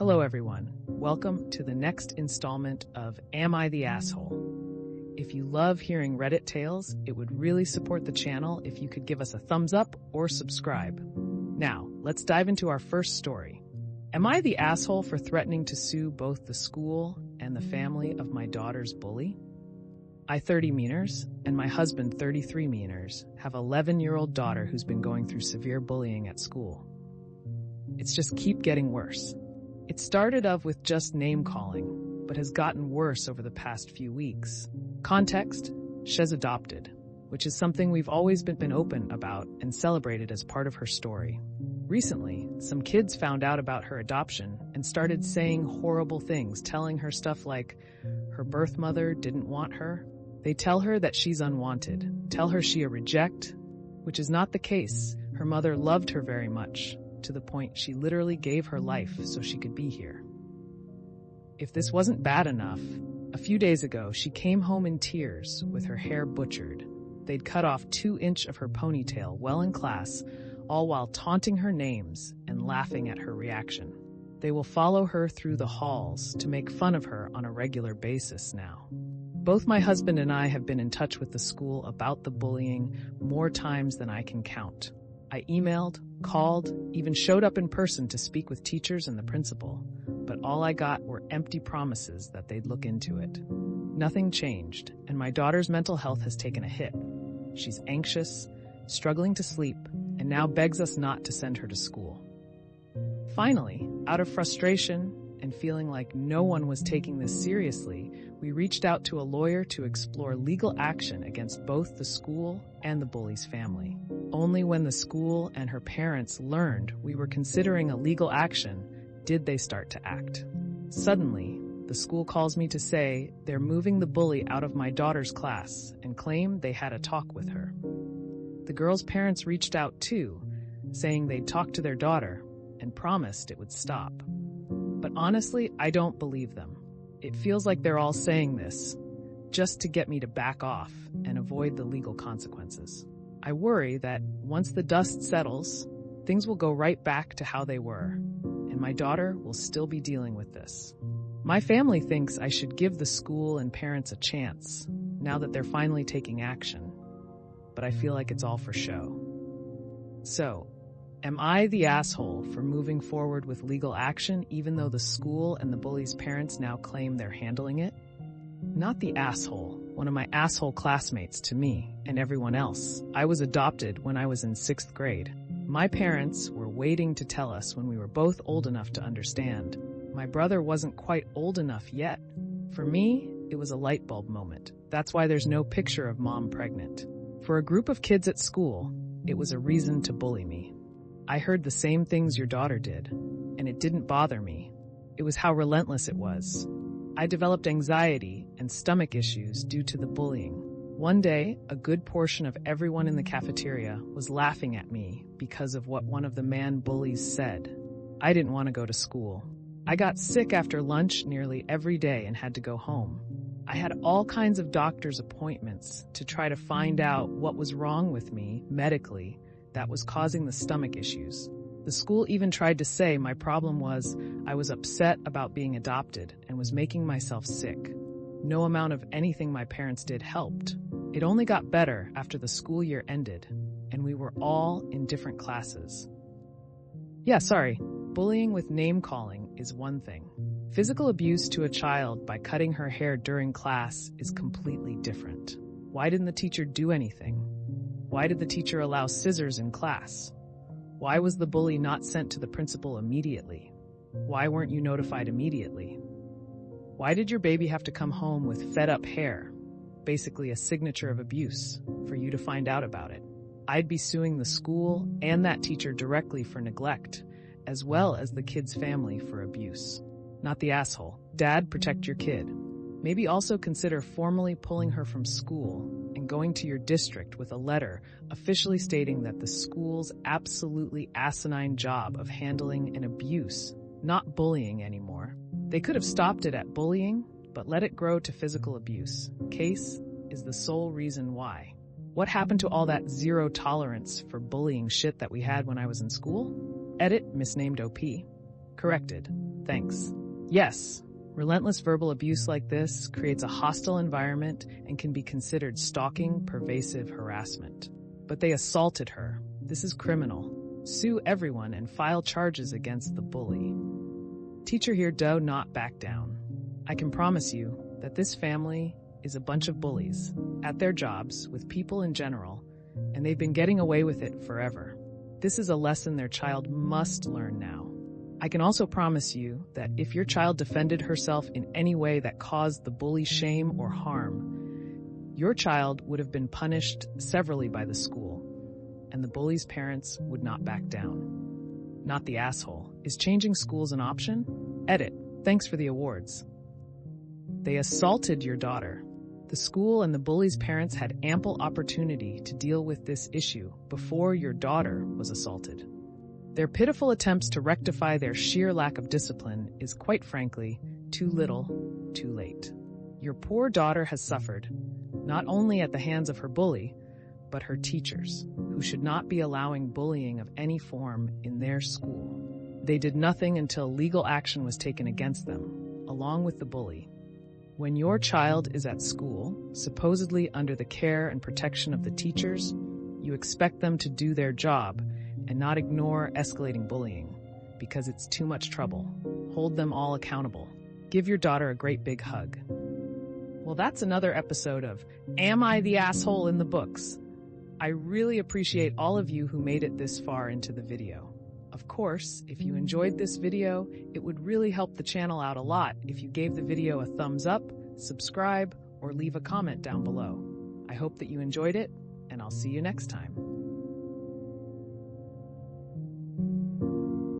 Hello everyone, welcome to the next installment of Am I the Asshole? If you love hearing Reddit tales, it would really support the channel if you could give us a thumbs up or subscribe. Now, let's dive into our first story. Am I the asshole for threatening to sue both the school and the family of my daughter's bully? I, 30 meaners, and my husband, 33 meaners, have an 11-year-old daughter who's been going through severe bullying at school. It's just keep getting worse. It started off with just name-calling, but has gotten worse over the past few weeks. Context, she's adopted, which is something we've always been open about and celebrated as part of her story. Recently, some kids found out about her adoption and started saying horrible things, telling her stuff like her birth mother didn't want her. They tell her that she's unwanted, tell her she a reject, which is not the case. Her mother loved her very much, to the point she literally gave her life so she could be here. If this wasn't bad enough, a few days ago she came home in tears with her hair butchered. They'd cut off 2 inches of her ponytail well in class, all while taunting her names and laughing at her reaction. They will follow her through the halls to make fun of her on a regular basis now. Both my husband and I have been in touch with the school about the bullying more times than I can count. I emailed, called, even showed up in person to speak with teachers and the principal, but all I got were empty promises that they'd look into it. Nothing changed, and my daughter's mental health has taken a hit. She's anxious, struggling to sleep, and now begs us not to send her to school. Finally, out of frustration and feeling like no one was taking this seriously, we reached out to a lawyer to explore legal action against both the school and the bully's family. Only when the school and her parents learned we were considering a legal action did they start to act. Suddenly, the school calls me to say they're moving the bully out of my daughter's class and claim they had a talk with her. The girl's parents reached out too, saying they'd talked to their daughter and promised it would stop. But honestly, I don't believe them. It feels like they're all saying this just to get me to back off and avoid the legal consequences. I worry that once the dust settles, things will go right back to how they were, and my daughter will still be dealing with this. My family thinks I should give the school and parents a chance, now that they're finally taking action, but I feel like it's all for show. So, am I the asshole for moving forward with legal action even though the school and the bully's parents now claim they're handling it? Not the asshole, one of my asshole classmates to me and everyone else. I was adopted when I was in 6th grade. My parents were waiting to tell us when we were both old enough to understand. My brother wasn't quite old enough yet. For me, it was a light bulb moment. That's why there's no picture of mom pregnant. For a group of kids at school, it was a reason to bully me. I heard the same things your daughter did, and it didn't bother me. It was how relentless it was. I developed anxiety and stomach issues due to the bullying. One day, a good portion of everyone in the cafeteria was laughing at me because of what one of the man bullies said. I didn't want to go to school. I got sick after lunch nearly every day and had to go home. I had all kinds of doctor's appointments to try to find out what was wrong with me medically that was causing the stomach issues. The school even tried to say my problem was I was upset about being adopted and was making myself sick. No amount of anything my parents did helped. It only got better after the school year ended, and we were all in different classes. Bullying with name-calling is one thing. Physical abuse to a child by cutting her hair during class is completely different. Why didn't the teacher do anything? Why did the teacher allow scissors in class? Why was the bully not sent to the principal immediately? Why weren't you notified immediately? Why did your baby have to come home with fed-up hair, basically a signature of abuse, for you to find out about it? I'd be suing the school and that teacher directly for neglect, as well as the kid's family for abuse. Not the asshole. Dad, protect your kid. Maybe also consider formally pulling her from school and going to your district with a letter officially stating that the school's absolutely asinine job of handling an abuse, not bullying anymore. They could have stopped it at bullying, but let it grow to physical abuse. Case is the sole reason why. What happened to all that zero tolerance for bullying shit that we had when I was in school? Edit, misnamed OP. Corrected. Thanks. Yes, relentless verbal abuse like this creates a hostile environment and can be considered stalking, pervasive harassment. But they assaulted her. This is criminal. Sue everyone and file charges against the bully. Teacher here, do not back down. I can promise you that this family is a bunch of bullies at their jobs with people in general, and they've been getting away with it forever. This is a lesson their child must learn now. I can also promise you that if your child defended herself in any way that caused the bully shame or harm, your child would have been punished severally by the school, and the bully's parents would not back down. Not the asshole. Is changing schools an option? Edit. Thanks for the awards. They assaulted your daughter. The school and the bully's parents had ample opportunity to deal with this issue before your daughter was assaulted. Their pitiful attempts to rectify their sheer lack of discipline is, quite frankly, too little, too late. Your poor daughter has suffered, not only at the hands of her bully, but her teachers, who should not be allowing bullying of any form in their school. They did nothing until legal action was taken against them, along with the bully. When your child is at school, supposedly under the care and protection of the teachers, you expect them to do their job and not ignore escalating bullying, because it's too much trouble. Hold them all accountable. Give your daughter a great big hug. Well, that's another episode of Am I the Asshole in the Books? I really appreciate all of you who made it this far into the video. Of course, if you enjoyed this video, it would really help the channel out a lot if you gave the video a thumbs up, subscribe, or leave a comment down below. I hope that you enjoyed it, and I'll see you next time.